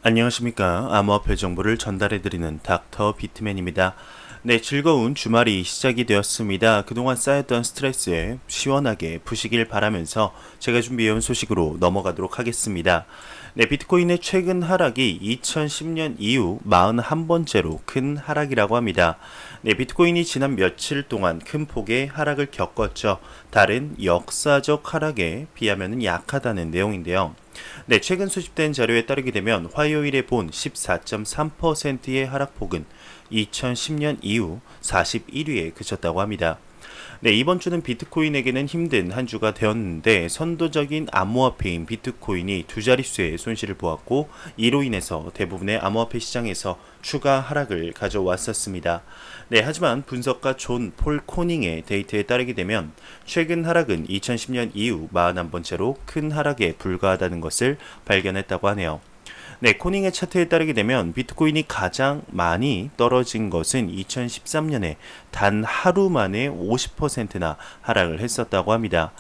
안녕하십니까. 암호화폐 정보를 전달해드리는 닥터 비트맨입니다. 네, 즐거운 주말이 시작이 되었습니다. 그동안 쌓였던 스트레스에 시원하게 푸시길 바라면서 제가 준비해온 소식으로 넘어가도록 하겠습니다. 네, 비트코인의 최근 하락이 2010년 이후 41번째로 큰 하락이라고 합니다. 네, 비트코인이 지난 며칠 동안 큰 폭의 하락을 겪었죠. 다른 역사적 하락에 비하면 약하다는 내용인데요. 네, 최근 수집된 자료에 따르게 되면 화요일에 본 14.3%의 하락폭은 2010년 이후 41위에 그쳤다고 합니다. 네, 이번 주는 비트코인에게는 힘든 한 주가 되었는데 선도적인 암호화폐인 비트코인이 두 자릿수의 손실을 보았고 이로 인해서 대부분의 암호화폐 시장에서 추가 하락을 가져왔었습니다. 네, 하지만 분석가 존 폴 코닝의 데이터에 따르게 되면 최근 하락은 2010년 이후 41번째로 큰 하락에 불과하다는 것을 발견했다고 하네요. 네, 코닝의 차트에 따르게 되면 비트코인이 가장 많이 떨어진 것은 2013년에 단 하루 만에 50%나 하락을 했었다고 합니다.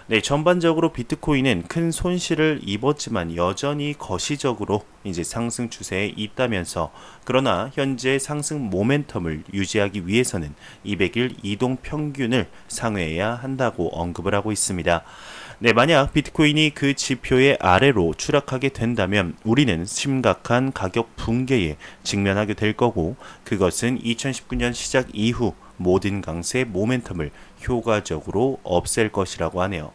네, 전반적으로 비트코인은 큰 손실을 입었지만 여전히 거시적으로 이제 상승 추세에 있다면서 그러나 현재 상승 모멘텀을 유지하기 위해서는 200일 이동 평균을 상회해야 한다고 언급을 하고 있습니다. 네, 만약 비트코인이 그 지표의 아래로 추락하게 된다면 우리는 심각한 가격 붕괴에 직면하게 될 거고 그것은 2019년 시작 이후 모든 강세 모멘텀을 효과적으로 없앨 것이라고 하네요.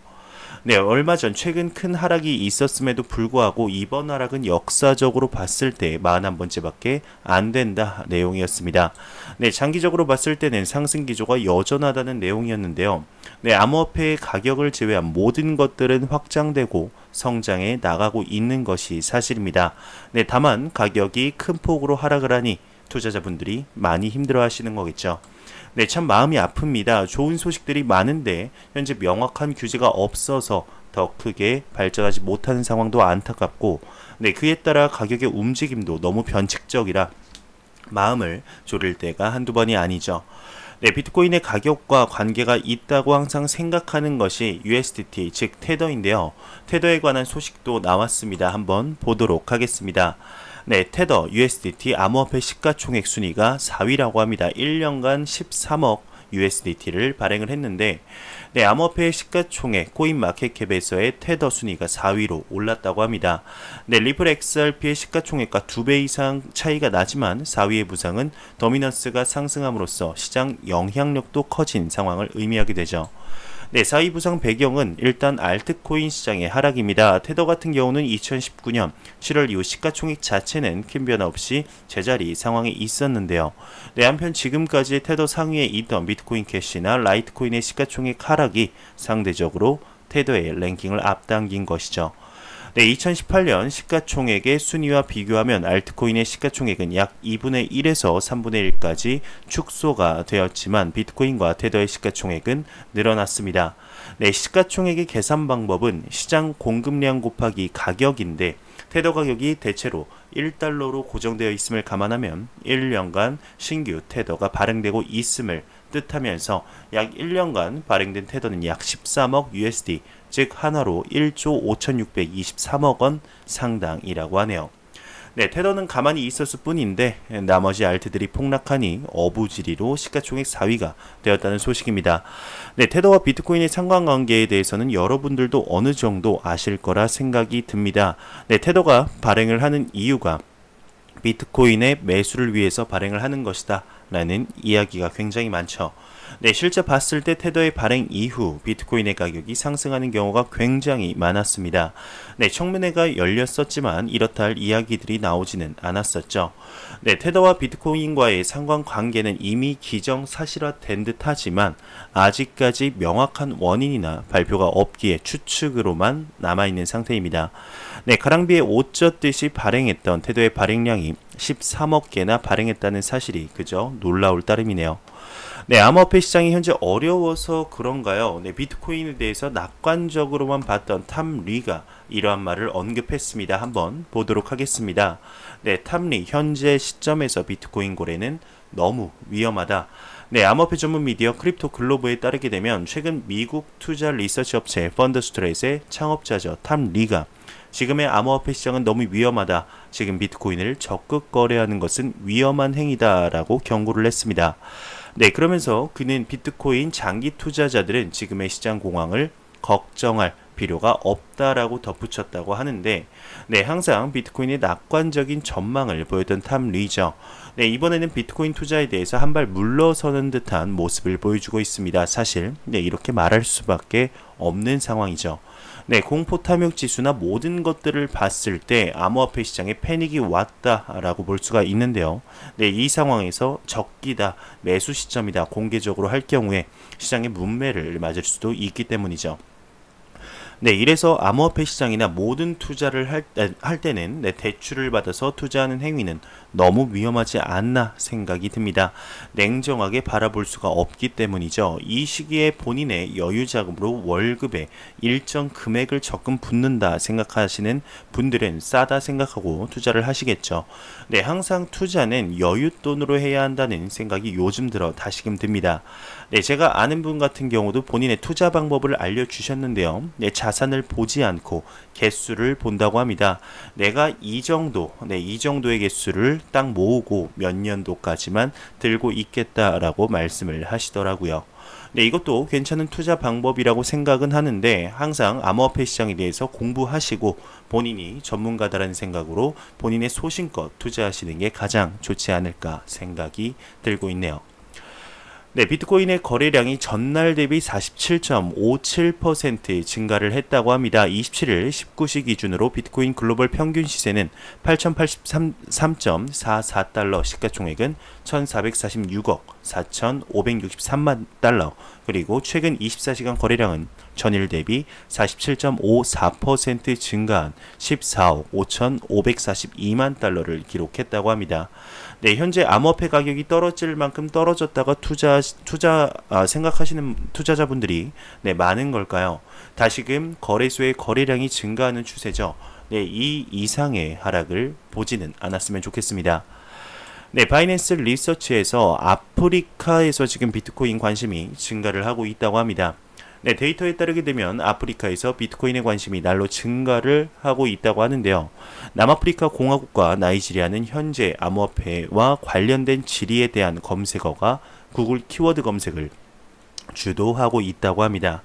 네, 얼마 전 최근 큰 하락이 있었음에도 불구하고 이번 하락은 역사적으로 봤을 때 41번째밖에 안 된다 내용이었습니다. 네, 장기적으로 봤을 때는 상승 기조가 여전하다는 내용이었는데요. 네, 암호화폐의 가격을 제외한 모든 것들은 확장되고 성장해 나가고 있는 것이 사실입니다. 네, 다만 가격이 큰 폭으로 하락을 하니 투자자분들이 많이 힘들어 하시는 거겠죠. 네, 참 마음이 아픕니다. 좋은 소식들이 많은데 현재 명확한 규제가 없어서 더 크게 발전하지 못하는 상황도 안타깝고 네, 그에 따라 가격의 움직임도 너무 변칙적이라 마음을 졸일 때가 한두 번이 아니죠. 네, 비트코인의 가격과 관계가 있다고 항상 생각하는 것이 USDT, 즉 테더인데요. 테더에 관한 소식도 나왔습니다. 한번 보도록 하겠습니다. 네, 테더 USDT 암호화폐 시가총액 순위가 4위라고 합니다. 1년간 13억 USDT를 발행을 했는데 네, 암호화폐 시가총액 코인마켓캡에서의 테더 순위가 4위로 올랐다고 합니다. 네, 리플 XRP의 시가총액과 2배 이상 차이가 나지만 4위의 부상은 도미넌스가 상승함으로써 시장 영향력도 커진 상황을 의미하게 되죠. 네, 4위 부상 배경은 일단 알트코인 시장의 하락입니다. 테더 같은 경우는 2019년 7월 이후 시가총액 자체는 큰 변화 없이 제자리 상황에 있었는데요. 네, 한편 지금까지 테더 상위에 있던 비트코인 캐시나 라이트코인의 시가총액 하락이 상대적으로 테더의 랭킹을 앞당긴 것이죠. 네, 2018년 시가총액의 순위와 비교하면 알트코인의 시가총액은 약 2분의 1에서 3분의 1까지 축소가 되었지만 비트코인과 테더의 시가총액은 늘어났습니다. 네, 시가총액의 계산 방법은 시장 공급량 곱하기 가격인데 테더 가격이 대체로 1달러로 고정되어 있음을 감안하면 1년간 신규 테더가 발행되고 있음을 뜻하면서 약 1년간 발행된 테더는 약 13억 USD, 즉 한화로 1조 5,623억 원 상당이라고 하네요. 네, 테더는 가만히 있었을 뿐인데 나머지 알트들이 폭락하니 어부지리로 시가총액 4위가 되었다는 소식입니다. 네, 테더와 비트코인의 상관관계에 대해서는 여러분들도 어느 정도 아실 거라 생각이 듭니다. 네, 테더가 발행을 하는 이유가 비트코인의 매수를 위해서 발행을 하는 것이다 라는 이야기가 굉장히 많죠. 네, 실제 봤을 때 테더의 발행 이후 비트코인의 가격이 상승하는 경우가 굉장히 많았습니다. 네, 청문회가 열렸었지만 이렇다 할 이야기들이 나오지는 않았었죠. 네, 테더와 비트코인과의 상관관계는 이미 기정사실화된 듯 하지만 아직까지 명확한 원인이나 발표가 없기에 추측으로만 남아있는 상태입니다. 네, 가랑비에 옷 젖듯이 발행했던 테더의 발행량이 13억 개나 발행했다는 사실이 그저 놀라울 따름이네요. 네, 암호화폐 시장이 현재 어려워서 그런가요? 네, 비트코인에 대해서 낙관적으로만 봤던 탐 리가 이러한 말을 언급했습니다. 한번 보도록 하겠습니다. 네, 탐 리, 현재 시점에서 비트코인 거래는 너무 위험하다. 네, 암호화폐 전문 미디어 크립토 글로브에 따르게 되면 최근 미국 투자 리서치 업체 펀더스트레이트의 창업자죠. 탐 리가 지금의 암호화폐 시장은 너무 위험하다. 지금 비트코인을 적극 거래하는 것은 위험한 행위다라고 경고를 했습니다. 네, 그러면서 그는 비트코인 장기 투자자들은 지금의 시장 공황을 걱정할 필요가 없다라고 덧붙였다고 하는데, 네, 항상 비트코인의 낙관적인 전망을 보였던 탐 리죠. 네, 이번에는 비트코인 투자에 대해서 한 발 물러서는 듯한 모습을 보여주고 있습니다. 사실, 네, 이렇게 말할 수밖에 없는 상황이죠. 네, 공포 탐욕 지수나 모든 것들을 봤을 때 암호화폐 시장에 패닉이 왔다라고 볼 수가 있는데요. 네, 이 상황에서 적기다, 매수 시점이다 공개적으로 할 경우에 시장의 문매를 맞을 수도 있기 때문이죠. 네, 이래서 암호화폐 시장이나 모든 투자를 할 때는 네, 대출을 받아서 투자하는 행위는 너무 위험하지 않나 생각이 듭니다. 냉정하게 바라볼 수가 없기 때문이죠. 이 시기에 본인의 여유 자금으로 월급에 일정 금액을 적금 붓는다 생각하시는 분들은 싸다 생각하고 투자를 하시겠죠. 네, 항상 투자는 여윳돈으로 해야 한다는 생각이 요즘 들어 다시금 듭니다. 네, 제가 아는 분 같은 경우도 본인의 투자 방법을 알려주셨는데요. 네, 자산을 보지 않고 개수를 본다고 합니다. 내가 이 정도의 개수를 딱 모으고 몇 년도까지만 들고 있겠다라고 말씀을 하시더라고요. 네, 이것도 괜찮은 투자 방법이라고 생각은 하는데 항상 암호화폐 시장에 대해서 공부하시고 본인이 전문가다라는 생각으로 본인의 소신껏 투자하시는 게 가장 좋지 않을까 생각이 들고 있네요. 네, 비트코인의 거래량이 전날 대비 47.57% 증가를 했다고 합니다. 27일 19시 기준으로 비트코인 글로벌 평균 시세는 8,083.44달러, 시가총액은 1,446억 4,563만 달러, 그리고 최근 24시간 거래량은 전일 대비 47.54% 증가한 14억 5,542만 달러를 기록했다고 합니다. 네, 현재 암호화폐 가격이 떨어질 만큼 떨어졌다가 생각하시는 투자자분들이 네, 많은 걸까요? 다시금 거래소의 거래량이 증가하는 추세죠. 네, 이 이상의 하락을 보지는 않았으면 좋겠습니다. 네, 바이낸스 리서치에서 아프리카에서 지금 비트코인 관심이 증가를 하고 있다고 합니다. 네, 데이터에 따르게 되면 아프리카에서 비트코인의 관심이 날로 증가를 하고 있다고 하는데요. 남아프리카 공화국과 나이지리아는 현재 암호화폐와 관련된 지리에 대한 검색어가 구글 키워드 검색을 주도하고 있다고 합니다.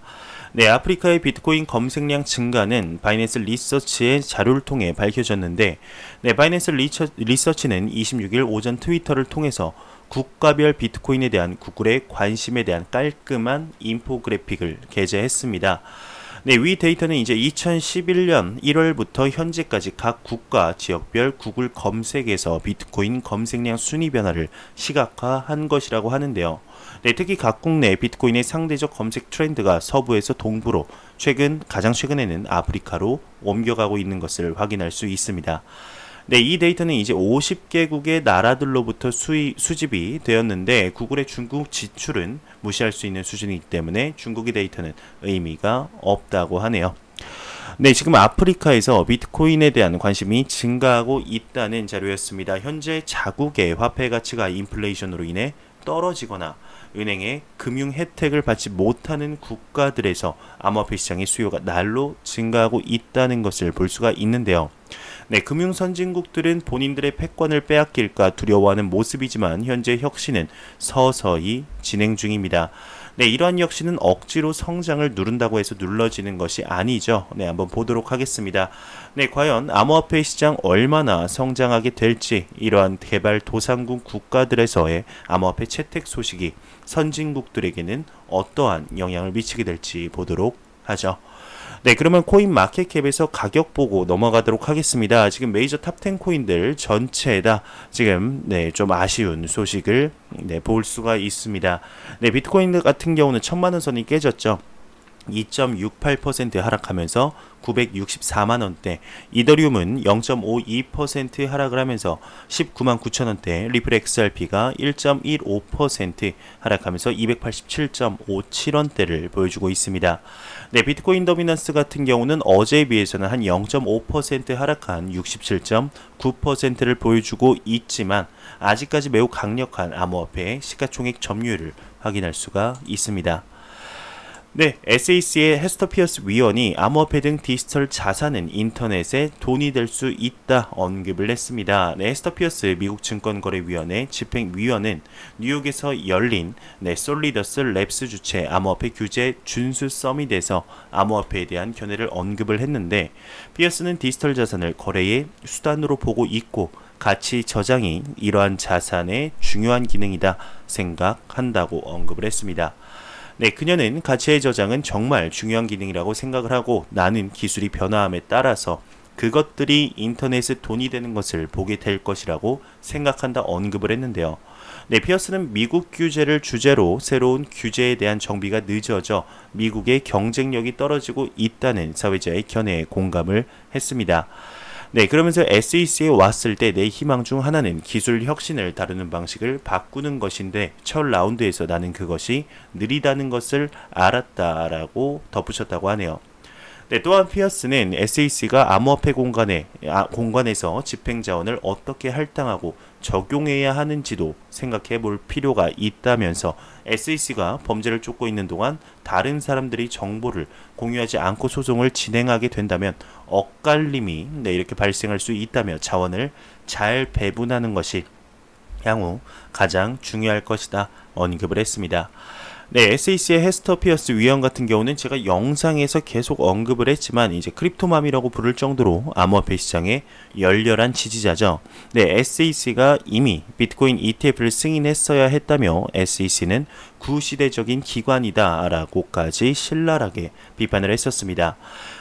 네, 아프리카의 비트코인 검색량 증가는 바이낸스 리서치의 자료를 통해 밝혀졌는데, 네, 바이낸스 리서치는 26일 오전 트위터를 통해서 국가별 비트코인에 대한 구글의 관심에 대한 깔끔한 인포그래픽을 게재했습니다. 네, 위 데이터는 이제 2011년 1월부터 현재까지 각 국가 지역별 구글 검색에서 비트코인 검색량 순위 변화를 시각화한 것이라고 하는데요. 네, 특히 각국 내 비트코인의 상대적 검색 트렌드가 서부에서 동부로 가장 최근에는 아프리카로 옮겨가고 있는 것을 확인할 수 있습니다. 네, 이 데이터는 이제 50개국의 나라들로부터 수집이 되었는데 구글의 중국 지출은 무시할 수 있는 수준이기 때문에 중국의 데이터는 의미가 없다고 하네요. 네, 지금 아프리카에서 비트코인에 대한 관심이 증가하고 있다는 자료였습니다. 현재 자국의 화폐 가치가 인플레이션으로 인해 떨어지거나 은행의 금융 혜택을 받지 못하는 국가들에서 암호화폐 시장의 수요가 날로 증가하고 있다는 것을 볼 수가 있는데요. 네, 금융 선진국들은 본인들의 패권을 빼앗길까 두려워하는 모습이지만 현재 혁신은 서서히 진행 중입니다. 네, 이러한 혁신은 억지로 성장을 누른다고 해서 눌러지는 것이 아니죠. 네, 한번 보도록 하겠습니다. 네, 과연 암호화폐 시장 얼마나 성장하게 될지, 이러한 개발도상국 국가들에서의 암호화폐 채택 소식이 선진국들에게는 어떠한 영향을 미치게 될지 보도록 하죠. 네, 그러면 코인 마켓캡에서 가격 보고 넘어가도록 하겠습니다. 지금 메이저 탑10 코인들 전체에다 지금 좀 아쉬운 소식을 볼 수가 있습니다. 네, 비트코인 같은 경우는 1000만원 선이 깨졌죠. 2.68% 하락하면서 964만원대, 이더리움은 0.52% 하락을 하면서 199만 9천원대, 리플 XRP가 1.15% 하락하면서 287.57원대를 보여주고 있습니다. 네, 비트코인 더미넌스 같은 경우는 어제에 비해서는 한 0.5% 하락한 67.9%를 보여주고 있지만 아직까지 매우 강력한 암호화폐의 시가총액 점유율을 확인할 수가 있습니다. 네, SEC의 헤스터 피어스 위원이 암호화폐 등 디지털 자산은 인터넷의 돈이 될 수 있다 언급을 했습니다. 네, 헤스터 피어스 미국 증권거래위원회 집행위원은 뉴욕에서 열린 솔리더스 랩스 주최 암호화폐 규제 준수 서밋에서 암호화폐에 대한 견해를 언급을 했는데, 피어스는 디지털 자산을 거래의 수단으로 보고 있고 가치 저장이 이러한 자산의 중요한 기능이다 생각한다고 언급을 했습니다. 네, 그녀는 가치의 저장은 정말 중요한 기능이라고 생각을 하고, 나는 기술이 변화함에 따라서 그것들이 인터넷의 돈이 되는 것을 보게 될 것이라고 생각한다 언급을 했는데요. 네, 피어스는 미국 규제를 주제로 새로운 규제에 대한 정비가 늦어져 미국의 경쟁력이 떨어지고 있다는 사회자의 견해에 공감을 했습니다. 네, 그러면서 SEC에 왔을 때 내 희망 중 하나는 기술 혁신을 다루는 방식을 바꾸는 것인데, 첫 라운드에서 나는 그것이 느리다는 것을 알았다라고 덧붙였다고 하네요. 네, 또한 피어스는 SEC가 암호화폐 공간에서 집행자원을 어떻게 할당하고 적용해야 하는지도 생각해 볼 필요가 있다면서, SEC가 범죄를 쫓고 있는 동안 다른 사람들이 정보를 공유하지 않고 소송을 진행하게 된다면 엇갈림이 이렇게 발생할 수 있다며 자원을 잘 배분하는 것이 향후 가장 중요할 것이다 언급을 했습니다. 네, SEC의 헤스터 피어스 위원 같은 경우는 제가 영상에서 계속 언급을 했지만 이제 크립토맘이라고 부를 정도로 암호화폐 시장의 열렬한 지지자죠. 네, SEC가 이미 비트코인 ETF를 승인했어야 했다며 SEC는 구시대적인 기관이다 라고까지 신랄하게 비판을 했었습니다.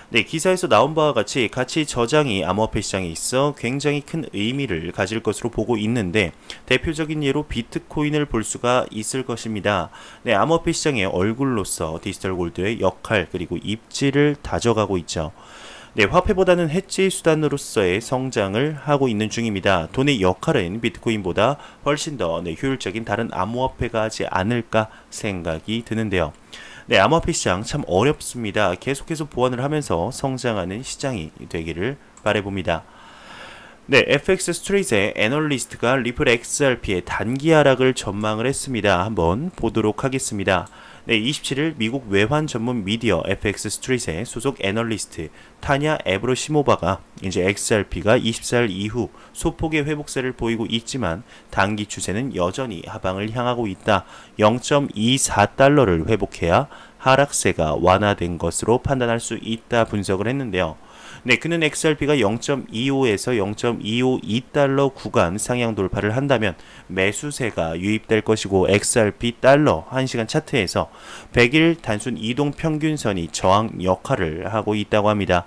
네, 기사에서 나온 바와 같이 가치 저장이 암호화폐 시장에 있어 굉장히 큰 의미를 가질 것으로 보고 있는데, 대표적인 예로 비트코인을 볼 수가 있을 것입니다. 네, 암호화폐 시장의 얼굴로서 디지털 골드의 역할 그리고 입지를 다져가고 있죠. 네, 화폐보다는 해지 수단으로서의 성장을 하고 있는 중입니다. 돈의 역할은 비트코인보다 훨씬 더 효율적인 다른 암호화폐가 하지 않을까 생각이 드는데요. 네, 암호화폐 시장 참 어렵습니다. 계속해서 보완을 하면서 성장하는 시장이 되기를 바라봅니다. 네, FX 스트리트의 애널리스트가 리플 XRP의 단기 하락을 전망을 했습니다. 한번 보도록 하겠습니다. 네, 27일 미국 외환 전문 미디어 FX 스트리트의 소속 애널리스트 타냐 에브로시모바가 이제 XRP가 24일 이후 소폭의 회복세를 보이고 있지만 단기 추세는 여전히 하방을 향하고 있다. 0.24달러를 회복해야 하락세가 완화된 것으로 판단할 수 있다 분석을 했는데요. 네, 그는 XRP가 0.25에서 0.252달러 구간 상향 돌파를 한다면 매수세가 유입될 것이고, XRP 달러 1시간 차트에서 100일 단순 이동 평균선이 저항 역할을 하고 있다고 합니다.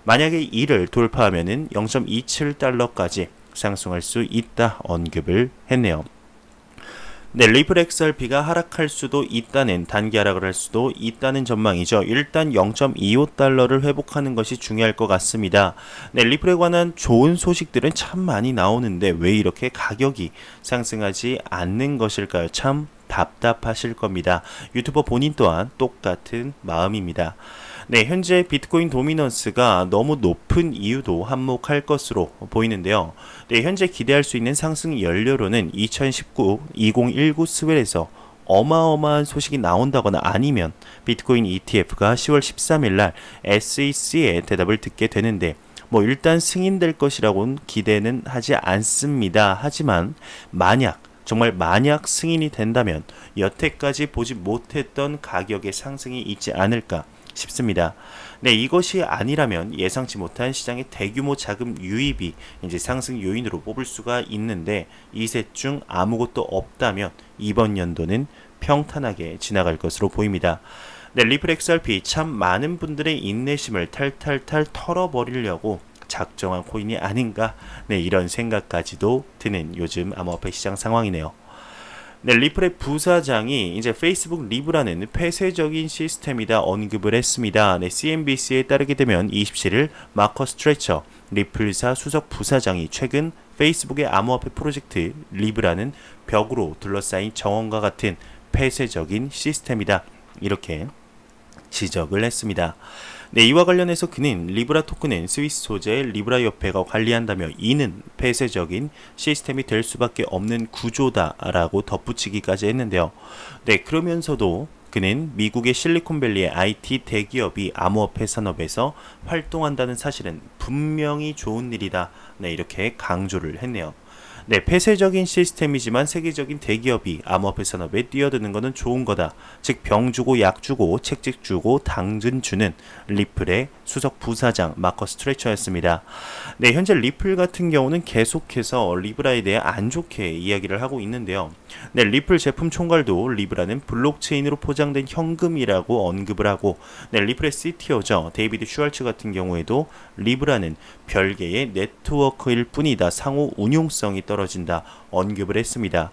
만약에 이를 돌파하면은 0.27달러까지 상승할 수 있다 언급을 했네요. 네, 리플 XRP가 하락할 수도 있다는, 단기 하락을 할 수도 있다는 전망이죠. 일단 0.25달러를 회복하는 것이 중요할 것 같습니다. 네, 리플에 관한 좋은 소식들은 참 많이 나오는데 왜 이렇게 가격이 상승하지 않는 것일까요? 참 답답하실 겁니다. 유튜버 본인 또한 똑같은 마음입니다. 네, 현재 비트코인 도미넌스가 너무 높은 이유도 한몫할 것으로 보이는데요. 네, 현재 기대할 수 있는 상승 연료로는 2019 스웰에서 어마어마한 소식이 나온다거나 아니면 비트코인 ETF가 10월 13일 날 SEC의 대답을 듣게 되는데, 일단 승인될 것이라고는 기대는 하지 않습니다. 하지만 정말 만약 승인이 된다면 여태까지 보지 못했던 가격의 상승이 있지 않을까 싶습니다. 네, 이것이 아니라면 예상치 못한 시장의 대규모 자금 유입이 이제 상승 요인으로 뽑을 수가 있는데, 이 셋 중 아무것도 없다면 이번 연도는 평탄하게 지나갈 것으로 보입니다. 네, 리플 XRP 참 많은 분들의 인내심을 탈탈탈 털어버리려고 작정한 코인이 아닌가, 네, 이런 생각까지도 드는 요즘 암호화폐 시장 상황이네요. 네, 리플의 부사장이 이제 페이스북 리브라는 폐쇄적인 시스템이다 언급을 했습니다. 네, CNBC에 따르게 되면 27일 마커 스트레처 리플사 수석 부사장이 최근 페이스북의 암호화폐 프로젝트 리브라는 벽으로 둘러싸인 정원과 같은 폐쇄적인 시스템이다 이렇게 지적을 했습니다. 네, 이와 관련해서 그는 리브라 토큰은 스위스 소재의 리브라 협회가 관리한다며 이는 폐쇄적인 시스템이 될 수밖에 없는 구조다라고 덧붙이기까지 했는데요. 네, 그러면서도 그는 미국의 실리콘밸리의 IT 대기업이 암호화폐 산업에서 활동한다는 사실은 분명히 좋은 일이다. 네, 이렇게 강조를 했네요. 네, 폐쇄적인 시스템이지만 세계적인 대기업이 암호화폐 산업에 뛰어드는 것은 좋은 거다. 즉 병 주고 약 주고 책찍 주고 당근 주는 리플의 수석 부사장 마커스 트레처였습니다. 네, 현재 리플 같은 경우는 계속해서 리브라에 대해 안 좋게 이야기를 하고 있는데요. 네, 리플 제품 총괄도 리브라는 블록체인으로 포장된 현금이라고 언급을 하고, 네, 리플의 CTO죠. 데이비드 슈왈츠 같은 경우에도 리브라는 별개의 네트워크일 뿐이다. 상호 운용성이 떨어진다. 언급을 했습니다.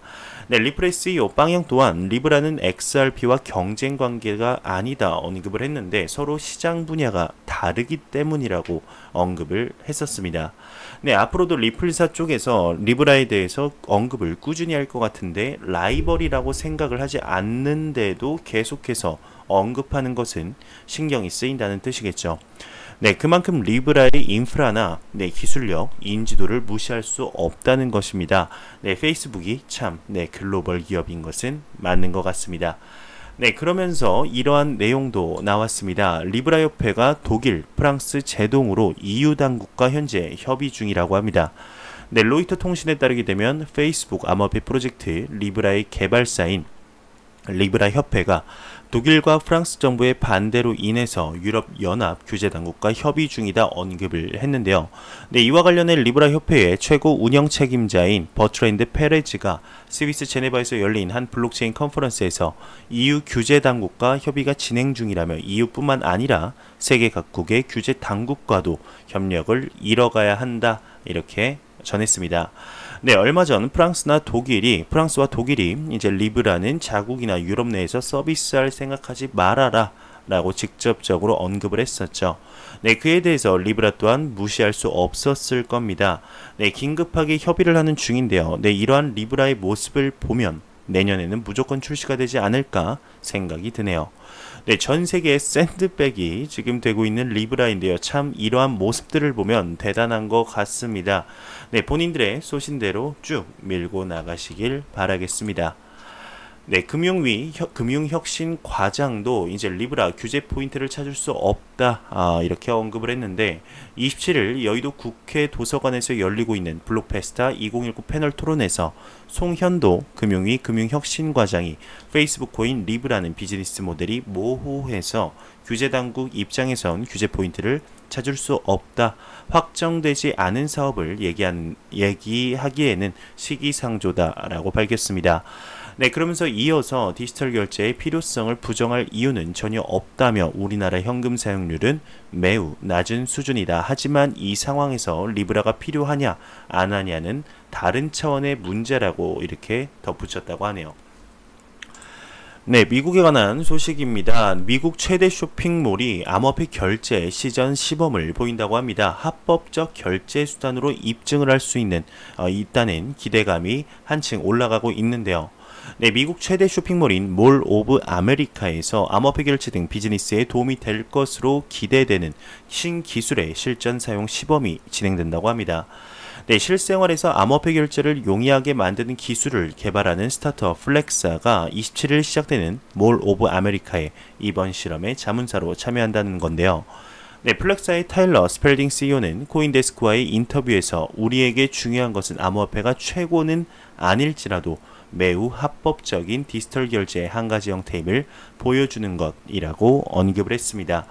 네, 리플의 CEO 빵영 또한 리브라는 XRP와 경쟁 관계가 아니다 언급을 했는데 서로 시장 분야가 다르기 때문이라고 언급을 했었습니다. 네, 앞으로도 리플사 쪽에서 리브라에 대해서 언급을 꾸준히 할 것 같은데 라이벌이라고 생각을 하지 않는데도 계속해서 언급하는 것은 신경이 쓰인다는 뜻이겠죠. 네, 그만큼 리브라의 인프라나 기술력, 인지도를 무시할 수 없다는 것입니다. 네, 페이스북이 참 글로벌 기업인 것은 맞는 것 같습니다. 네, 그러면서 이러한 내용도 나왔습니다. 리브라 협회가 독일, 프랑스 제동으로 EU 당국과 현재 협의 중이라고 합니다. 네, 로이터 통신에 따르게 되면 페이스북 암호화폐 프로젝트 리브라의 개발사인 리브라 협회가 독일과 프랑스 정부의 반대로 인해서 유럽연합 규제당국과 협의 중이다 언급을 했는데요. 네, 이와 관련해 리브라 협회의 최고 운영 책임자인 버트랜드 페레즈가 스위스 제네바에서 열린 한 블록체인 컨퍼런스에서 EU 규제당국과 협의가 진행 중이라며 EU뿐만 아니라 세계 각국의 규제당국과도 협력을 이뤄가야 한다 이렇게 전했습니다. 네, 얼마 전 프랑스와 독일이 이제 리브라는 자국이나 유럽 내에서 서비스할 생각하지 말아라 라고 직접적으로 언급을 했었죠. 네, 그에 대해서 리브라 또한 무시할 수 없었을 겁니다. 네, 긴급하게 협의를 하는 중인데요. 네, 이러한 리브라의 모습을 보면 내년에는 무조건 출시가 되지 않을까 생각이 드네요. 네, 전 세계의 샌드백이 지금 되고 있는 리브라인데요. 참 이러한 모습들을 보면 대단한 것 같습니다. 네, 본인들의 소신대로 쭉 밀고 나가시길 바라겠습니다. 네, 금융혁신 과장도 이제 리브라 규제 포인트를 찾을 수 없다 이렇게 언급을 했는데 27일 여의도 국회 도서관에서 열리고 있는 블록페스타 2019 패널 토론에서 송현도 금융위 금융혁신 과장이 페이스북 코인 리브라는 비즈니스 모델이 모호해서 규제당국 입장에선 규제 포인트를 찾을 수 없다. 확정되지 않은 사업을 얘기하기에는 시기상조다라고 밝혔습니다. 네, 그러면서 이어서 디지털 결제의 필요성을 부정할 이유는 전혀 없다며 우리나라 현금 사용률은 매우 낮은 수준이다. 하지만 이 상황에서 리브라가 필요하냐 안 하냐는 다른 차원의 문제라고 이렇게 덧붙였다고 하네요. 네, 미국에 관한 소식입니다. 미국 최대 쇼핑몰이 암호화폐 결제 시전 시범을 보인다고 합니다. 합법적 결제 수단으로 입증을 할 수 있다는 기대감이 한층 올라가고 있는데요. 네, 미국 최대 쇼핑몰인 몰 오브 아메리카에서 암호화폐 결제 등 비즈니스에 도움이 될 것으로 기대되는 신기술의 실전 사용 시범이 진행된다고 합니다. 네, 실생활에서 암호화폐 결제를 용이하게 만드는 기술을 개발하는 스타트업 플렉사가 27일 시작되는 몰 오브 아메리카의 이번 실험에 자문사로 참여한다는 건데요. 네, 플렉사의 타일러 스펠딩 CEO는 코인데스크와의 인터뷰에서 우리에게 중요한 것은 암호화폐가 최고는 아닐지라도 매우 합법적인 디지털 결제의 한 가지 형태임을 보여주는 것이라고 언급을 했습니다.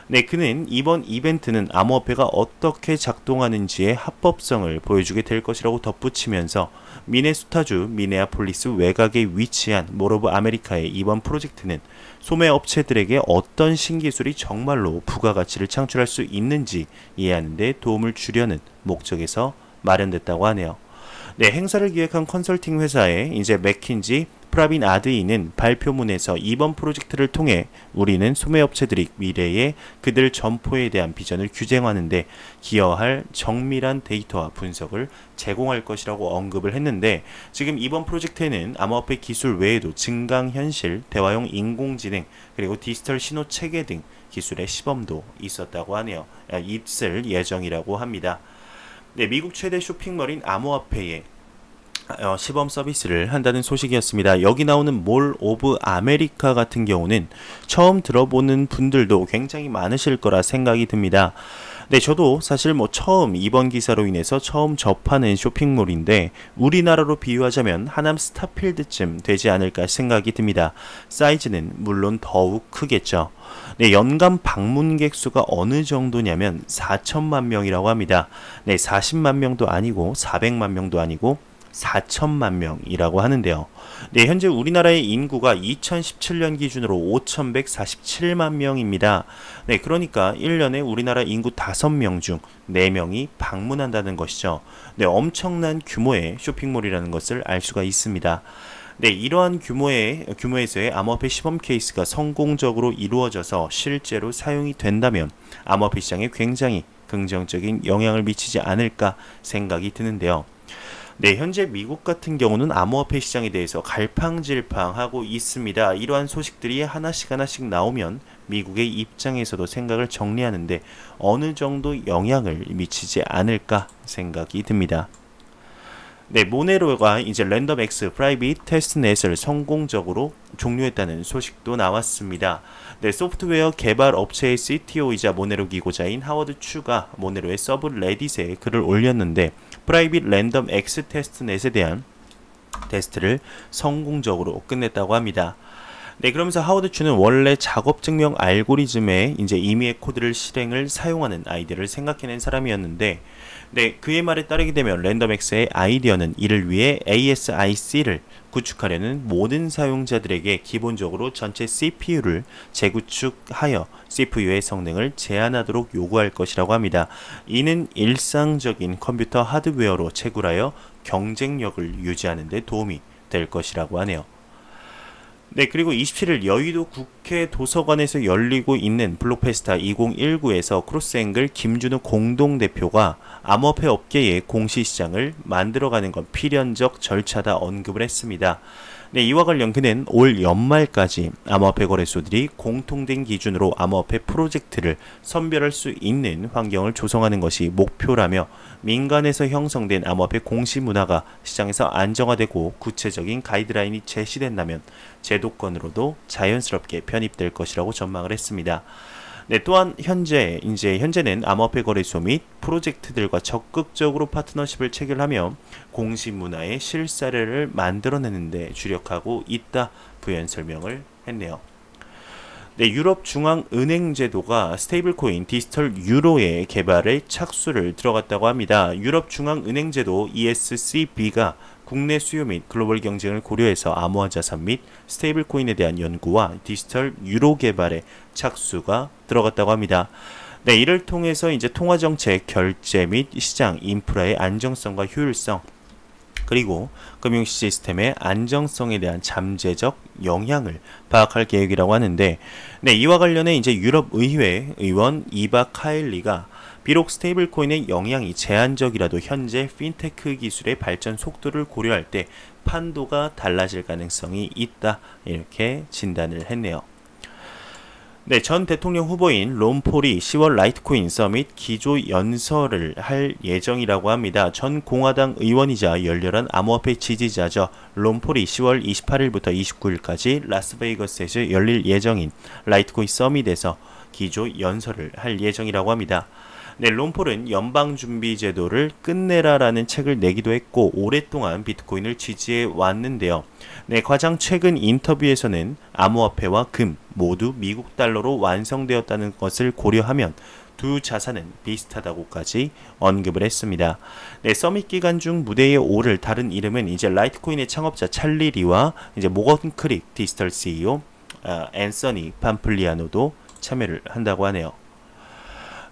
네, 그는 이번 이벤트는 암호화폐가 어떻게 작동하는지의 합법성을 보여주게 될 것이라고 덧붙이면서 미네소타주 미네아폴리스 외곽에 위치한 몰 오브 아메리카의 이번 프로젝트는 소매 업체들에게 어떤 신기술이 정말로 부가가치를 창출할 수 있는지 이해하는 데 도움을 주려는 목적에서 마련됐다고 하네요. 네, 행사를 기획한 컨설팅 회사의 이제 맥킨지 프라빈 아드이는 발표문에서 이번 프로젝트를 통해 우리는 소매업체들이 미래에 그들 점포에 대한 비전을 규정하는 데 기여할 정밀한 데이터와 분석을 제공할 것이라고 언급을 했는데 지금 이번 프로젝트에는 암호화폐 기술 외에도 증강현실, 대화용 인공지능, 그리고 디지털 신호 체계 등 기술의 시범도 있었다고 하네요. 있을 예정이라고 합니다. 네, 미국 최대 쇼핑몰인 암호화폐의 시범 서비스를 한다는 소식이었습니다. 여기 나오는 몰 오브 아메리카 같은 경우는 처음 들어보는 분들도 굉장히 많으실 거라 생각이 듭니다. 네, 저도 사실 처음 이번 기사로 인해서 처음 접하는 쇼핑몰인데 우리나라로 비유하자면 하남 스타필드쯤 되지 않을까 생각이 듭니다. 사이즈는 물론 더욱 크겠죠. 네, 연간 방문객 수가 어느 정도냐면 4천만 명이라고 합니다. 네, 40만 명도 아니고 400만 명도 아니고 4천만 명이라고 하는데요. 네, 현재 우리나라의 인구가 2017년 기준으로 5,147만 명입니다. 네, 그러니까 1년에 우리나라 인구 5명 중 4명이 방문한다는 것이죠. 네, 엄청난 규모의 쇼핑몰이라는 것을 알 수가 있습니다. 네, 이러한 규모에서의 암호화폐 시범 케이스가 성공적으로 이루어져서 실제로 사용이 된다면 암호화폐 시장에 굉장히 긍정적인 영향을 미치지 않을까 생각이 드는데요. 네, 현재 미국 같은 경우는 암호화폐 시장에 대해서 갈팡질팡하고 있습니다. 이러한 소식들이 하나씩 나오면 미국의 입장에서도 생각을 정리하는데 어느 정도 영향을 미치지 않을까 생각이 듭니다. 네, 모네로가 이제 랜덤X 프라이빗 테스트넷을 성공적으로 종료했다는 소식도 나왔습니다. 네, 소프트웨어 개발 업체의 CTO이자 모네로 기고자인 하워드 추가 모네로의 서브 레딧에 글을 올렸는데 프라이빗 랜덤X 테스트넷에 대한 테스트를 성공적으로 끝냈다고 합니다. 네, 그러면서 하워드 추는 원래 작업 증명 알고리즘에 이제 임의의 코드를 실행을 사용하는 아이디어를 생각해낸 사람이었는데, 네, 그의 말에 따르게 되면 랜덤X의 아이디어는 이를 위해 ASIC를 구축하려는 모든 사용자들에게 기본적으로 전체 CPU를 재구축하여 CPU의 성능을 제한하도록 요구할 것이라고 합니다. 이는 일상적인 컴퓨터 하드웨어로 채굴하여 경쟁력을 유지하는 데 도움이 될 것이라고 하네요. 네, 그리고 27일 여의도 국회 도서관에서 열리고 있는 블록페스타 2019에서 크로스앵글 김준우 공동대표가 암호화폐 업계의 공시시장을 만들어가는 건 필연적 절차다 언급을 했습니다. 네, 이와 관련 그는 올 연말까지 암호화폐 거래소들이 공통된 기준으로 암호화폐 프로젝트를 선별할 수 있는 환경을 조성하는 것이 목표라며 민간에서 형성된 암호화폐 공시 문화가 시장에서 안정화되고 구체적인 가이드라인이 제시된다면 제도권으로도 자연스럽게 편입될 것이라고 전망을 했습니다. 네, 또한 현재는 암호화폐 거래소 및 프로젝트들과 적극적으로 파트너십을 체결하며 공시 문화의 실사례를 만들어내는 데 주력하고 있다 부연 설명을 했네요. 네, 유럽 중앙은행 제도가 스테이블코인 디지털 유로의 개발에 착수를 들어갔다고 합니다. 유럽 중앙은행 제도 ESCB가 국내 수요 및 글로벌 경쟁을 고려해서 암호화 자산 및 스테이블 코인에 대한 연구와 디지털 유로 개발에 착수가 들어갔다고 합니다. 네, 이를 통해서 이제 통화 정책, 결제 및 시장 인프라의 안정성과 효율성, 그리고 금융 시스템의 안정성에 대한 잠재적 영향을 파악할 계획이라고 하는데, 네, 이와 관련해 이제 유럽 의회 의원 이바 카일리가 비록 스테이블 코인의 영향이 제한적이라도 현재 핀테크 기술의 발전 속도를 고려할 때 판도가 달라질 가능성이 있다, 이렇게 진단을 했네요. 네, 전 대통령 후보인 론 폴이 10월 라이트코인 서밋 기조 연설을 할 예정이라고 합니다. 전 공화당 의원이자 열렬한 암호화폐 지지자죠. 론 폴이 10월 28일부터 29일까지 라스베이거스에서 열릴 예정인 라이트코인 서밋에서 기조 연설을 할 예정이라고 합니다. 네, 론 폴은 연방준비제도를 끝내라라는 책을 내기도 했고 오랫동안 비트코인을 지지해 왔는데요. 네, 가장 최근 인터뷰에서는 암호화폐와 금 모두 미국 달러로 완성되었다는 것을 고려하면 두 자산은 비슷하다고까지 언급을 했습니다. 네, 서밋 기간 중 무대에 오를 다른 이름은 이제 라이트코인의 창업자 찰리 리와 이제 모건 크릭 디지털 CEO 앤서니 판플리아노도 참여를 한다고 하네요.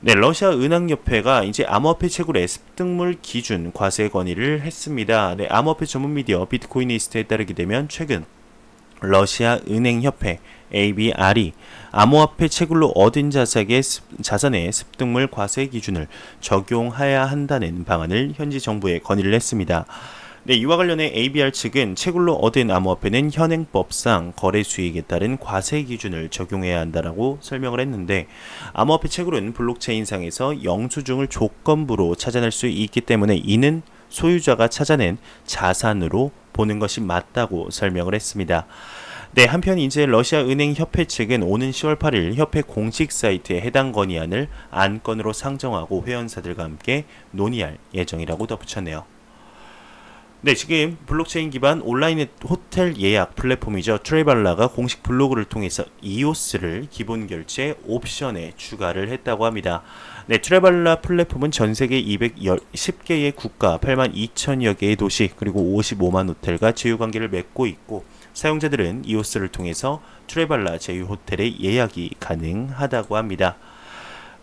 네, 러시아 은행협회가 이제 암호화폐 채굴의 습득물 기준 과세 건의를 했습니다. 네, 암호화폐 전문 미디어 비트코이니스트에 따르게 되면 최근 러시아 은행협회 ABR이 암호화폐 채굴로 얻은 자산의 습득물 과세 기준을 적용해야 한다는 방안을 현지 정부에 건의를 했습니다. 네, 이와 관련해 ABR 측은 채굴로 얻은 암호화폐는 현행법상 거래 수익에 따른 과세 기준을 적용해야 한다라고 설명을 했는데, 암호화폐 채굴은 블록체인상에서 영수증을 조건부로 찾아낼 수 있기 때문에 이는 소유자가 찾아낸 자산으로 보는 것이 맞다고 설명을 했습니다. 네, 한편 이제 러시아 은행 협회 측은 오는 10월 8일 협회 공식 사이트에 해당 건의안을 안건으로 상정하고 회원사들과 함께 논의할 예정이라고 덧붙였네요. 네, 지금 블록체인 기반 온라인 호텔 예약 플랫폼이죠. 트레발라가 공식 블로그를 통해서 이오스를 기본 결제 옵션에 추가를 했다고 합니다. 네, 트레발라 플랫폼은 전 세계 210개의 국가, 8만 2천여 개의 도시, 그리고 55만 호텔과 제휴관계를 맺고 있고, 사용자들은 이오스를 통해서 트레발라 제휴 호텔의 예약이 가능하다고 합니다.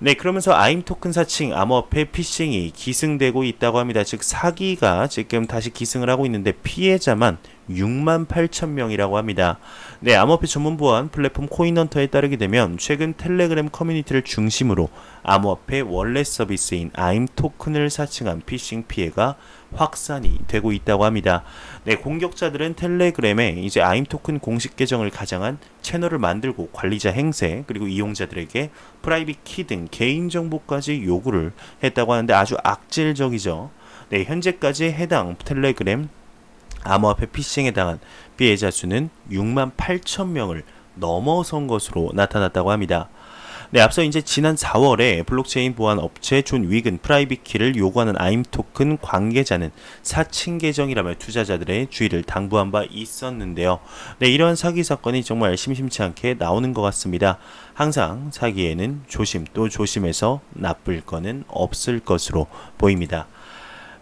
네, 그러면서 아임 토큰 사칭, 암호화폐 피싱이 기승되고 있다고 합니다. 즉 사기가 지금 다시 기승을 하고 있는데 피해자만 6만 8천 명이라고 합니다. 네, 암호화폐 전문보안 플랫폼 코인헌터에 따르게 되면 최근 텔레그램 커뮤니티를 중심으로 암호화폐 원래 서비스인 아임 토큰을 사칭한 피싱 피해가 확산이 되고 있다고 합니다. 네, 공격자들은 텔레그램에 이제 아임 토큰 공식 계정을 가장한 채널을 만들고 관리자 행세 그리고 이용자들에게 프라이빗 키 등 개인정보까지 요구를 했다고 하는데 아주 악질적이죠. 네, 현재까지 해당 텔레그램 암호화폐 피싱에 당한 피해자 수는 6만 8천 명을 넘어선 것으로 나타났다고 합니다. 네, 앞서 이제 지난 4월에 블록체인 보안 업체 존 위근 프라이빗 키를 요구하는 아임 토큰 관계자는 사칭 계정이라며 투자자들의 주의를 당부한 바 있었는데요. 네, 이러한 사기 사건이 정말 심심치 않게 나오는 것 같습니다. 항상 사기에는 조심 또 조심해서 나쁠 거는 없을 것으로 보입니다.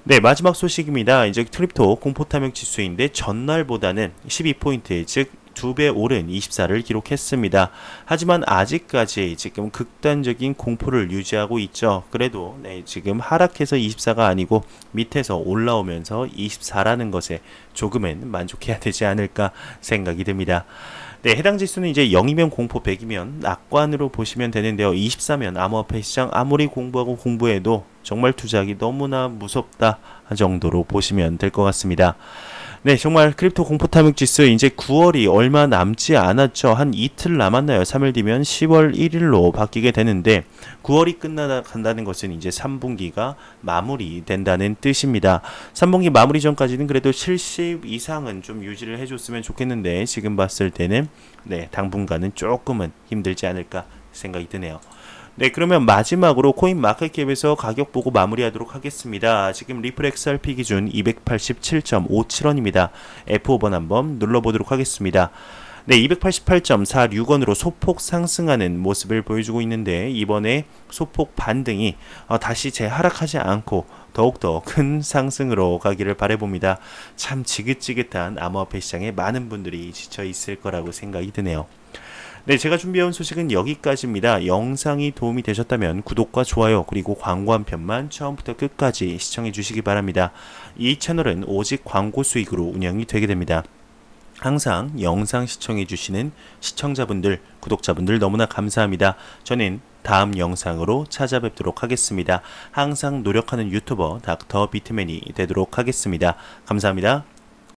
네, 마지막 소식입니다. 이제 크립토 공포 탐욕 지수인데 전날보다는 12포인트, 즉 2배 오른 24를 기록했습니다. 하지만 아직까지 지금 극단적인 공포를 유지하고 있죠. 그래도 네, 지금 하락해서 24가 아니고 밑에서 올라오면서 24라는 것에 조금은 만족해야 되지 않을까 생각이 듭니다. 네, 해당 지수는 이제 0이면 공포, 100이면 낙관으로 보시면 되는데요. 24면 암호화폐 시장 아무리 공부하고 공부해도 정말 투자하기 너무나 무섭다 정도로 보시면 될 것 같습니다. 네, 정말 크립토 공포 탐욕 지수 이제 9월이 얼마 남지 않았죠. 한 이틀 남았나요? 3일 뒤면 10월 1일로 바뀌게 되는데 9월이 끝나간다는 것은 이제 3분기가 마무리된다는 뜻입니다. 3분기 마무리 전까지는 그래도 70 이상은 좀 유지를 해줬으면 좋겠는데 지금 봤을 때는 네, 당분간은 조금은 힘들지 않을까 생각이 드네요. 네, 그러면 마지막으로 코인 마켓캡에서 가격 보고 마무리하도록 하겠습니다. 지금 리플 XRP 기준 287.57원입니다. F5번 한번 눌러보도록 하겠습니다. 네, 288.46원으로 소폭 상승하는 모습을 보여주고 있는데 이번에 소폭 반등이 다시 재하락하지 않고 더욱더 큰 상승으로 가기를 바라봅니다. 참 지긋지긋한 암호화폐 시장에 많은 분들이 지쳐 있을 거라고 생각이 드네요. 네, 제가 준비해온 소식은 여기까지입니다. 영상이 도움이 되셨다면 구독과 좋아요 그리고 광고 한 편만 처음부터 끝까지 시청해 주시기 바랍니다. 이 채널은 오직 광고 수익으로 운영이 되게 됩니다. 항상 영상 시청해 주시는 시청자분들, 구독자분들 너무나 감사합니다. 저는 다음 영상으로 찾아뵙도록 하겠습니다. 항상 노력하는 유튜버 닥터 비트맨이 되도록 하겠습니다. 감사합니다.